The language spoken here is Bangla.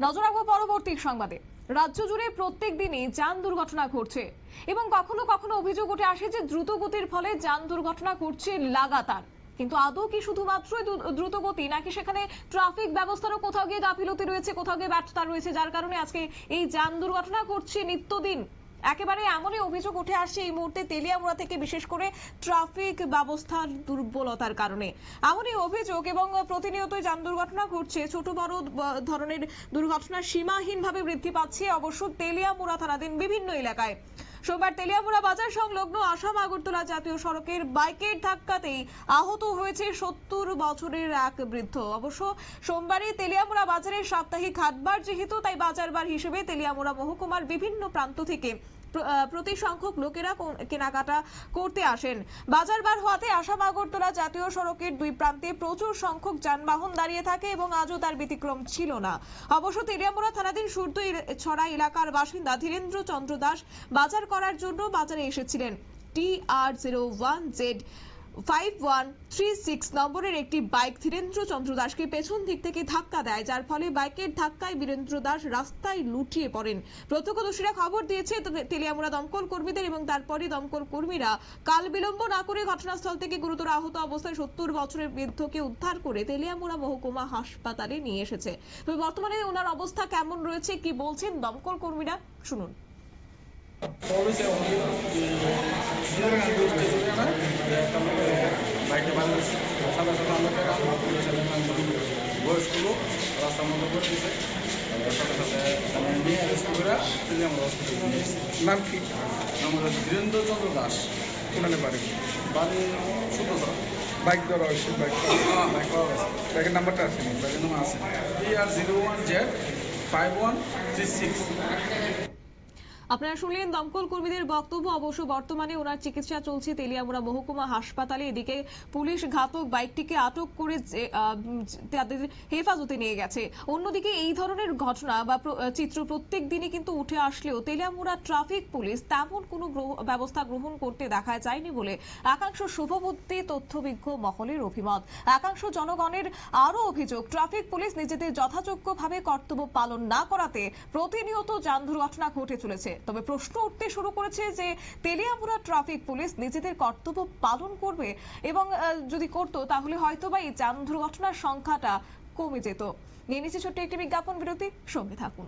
নজর রাখবো পরবর্তী সংবাদে। রাজ্য জুড়ে প্রত্যেক দিনই যান দুর্ঘটনা ঘটছে এবং কখনো কখনো অভিযোগ উঠে আসে যে দ্রুত গতির ফলে যান দুর্ঘটনা ঘটছে লাগাতার। কিন্তু আদৌ কি শুধুমাত্রই দ্রুত গতি, নাকি সেখানে ট্রাফিক ব্যবস্থারও কোথাও গিয়ে গাফিলতি রয়েছে, কোথাও গিয়ে ব্যর্থতা রয়েছে, যার কারণে আজকে এই যান দুর্ঘটনা ঘটছে নিত্যদিন? একেবারে এমনই অভিযোগ উঠে আসছে এই মুহূর্তে তেলিয়ামুড়া থেকে, বিশেষ করে ট্রাফিক ব্যবস্থার দুর্বলতার কারণে এমনই অভিযোগ। এবং প্রতিনিয়তই যান দুর্ঘটনা ঘটছে, ছোট বড় ধরনের দুর্ঘটনা সীমাহীনভাবে বৃদ্ধি পাচ্ছে অবশ্য তেলিয়ামুড়া থানাধীন বিভিন্ন এলাকায়। সোমবার তেলিয়ামুড়া বাজার সংলগ্ন আসাম আগরতলা জাতীয় সড়কের বাইকের ধাক্কাতেই আহত হয়েছে ৭০ বছরের এক বৃদ্ধ। অবশ্য সোমবারই তেলিয়ামুড়া বাজারের সাপ্তাহিক হাটবার, যেহেতু তাই বাজারবার হিসেবে তেলিয়ামুড়া মহকুমার বিভিন্ন প্রান্ত থেকে প্রতি সংখ্যক লোকেরা কেনাকাটা করতে আসেন। বাজারবার হওয়াতে আসাম আগরতলা জাতীয় সড়কের দুই প্রান্তে প্রচুর সংখ্যক যানবাহন দাঁড়িয়ে থাকে এবং আজও তার ব্যতিক্রম ছিল না। অবশ্য তেলিয়ামুড়া থানাধীন সূর্য ছড়া এলাকার বাসিন্দা ধীরেন্দ্র চন্দ্র দাস বাজার করার জন্য বাজারে এসেছিলেন। TR01Z 5136 নম্বরের একটি বাইক ধীরেন্দ্র চন্দ্র দাসকে পেছন দিক থেকে ধাক্কা দেয়, যার ফলে বাইকের ধাক্কায় বীরেন্দ্র দাস রাস্তায় লুটিয়ে পড়েন। প্রত্যক্ষদর্শীরা খবর দিয়েছে তেলিয়ামুড়া দমকল কর্মীদের এবং তারপরে দমকল কর্মীরা কাল বিলম্ব না করে ঘটনাস্থল থেকে গুরুতর আহত অবস্থায় ৭০ বছরের বৃদ্ধকে উদ্ধার করে তেলিয়ামুড়া মহকুমা হাসপাতালে নিয়ে এসেছে। তবে বর্তমানে ওনার অবস্থা কেমন রয়েছে, কি বলছেন দমকল কর্মীরা, শুনুন। বয়স্ক লোক রাস্তার মধ্যে করে দিয়েছে, সাথে সাথে নিয়ে রেস্ট করে তেলিয়ামুড়া হসপিটালে নিয়ে এসেছে। নাম কি? নাম হলো ধীরেন্দ্র চন্দ্র দাস। কোনালে বাড়ি? বাড়ি সূত্রধরা। বাইক ধরা হয়েছে? বাইক বাইক পাওয়া গেছে। বাইকের নাম্বারটা আছে? বাইকের নাম আছে TR01Z 5136। আপনারা শুনলেন দমকল কর্মীদের বক্তব্য। অবশ্য বর্তমানে ওনার চিকিৎসা চলছে তেলিয়ামুড়া মহকুমা হাসপাতালে। এদিকে পুলিশ ঘাতক বাইকটিকে আটক করে তাদের হেফাজতে নিয়ে গেছে। অন্যদিকে এই ধরনের ঘটনা বা চিত্র প্রত্যেক দিনই কিন্তু উঠে আসলেও তেলিয়ামুড়া ট্রাফিক পুলিশ তেমন কোনো ব্যবস্থা গ্রহণ করতে দেখা যায়নি বলে একাংশ শুভবুদ্ধি তথ্যবিজ্ঞ মহলের অভিমত। একাংশ জনগণের আরো অভিযোগ, ট্রাফিক পুলিশ নিজেদের যথাযোগ্যভাবে কর্তব্য পালন না করাতে প্রতিনিয়ত যান দুর্ঘটনা ঘটে চলেছে। তবে প্রশ্ন উঠতে শুরু করেছে যে তেলিয়ামুড়া ট্রাফিক পুলিশ নিজেদের কর্তব্য পালন করবে, এবং যদি করতো তাহলে হয়তোবা এই যান দুর্ঘটনার সংখ্যাটা কমে যেত। নিয়ে নিচ্ছে ছোট্ট একটি বিজ্ঞাপন বিরতি, সঙ্গে থাকুন।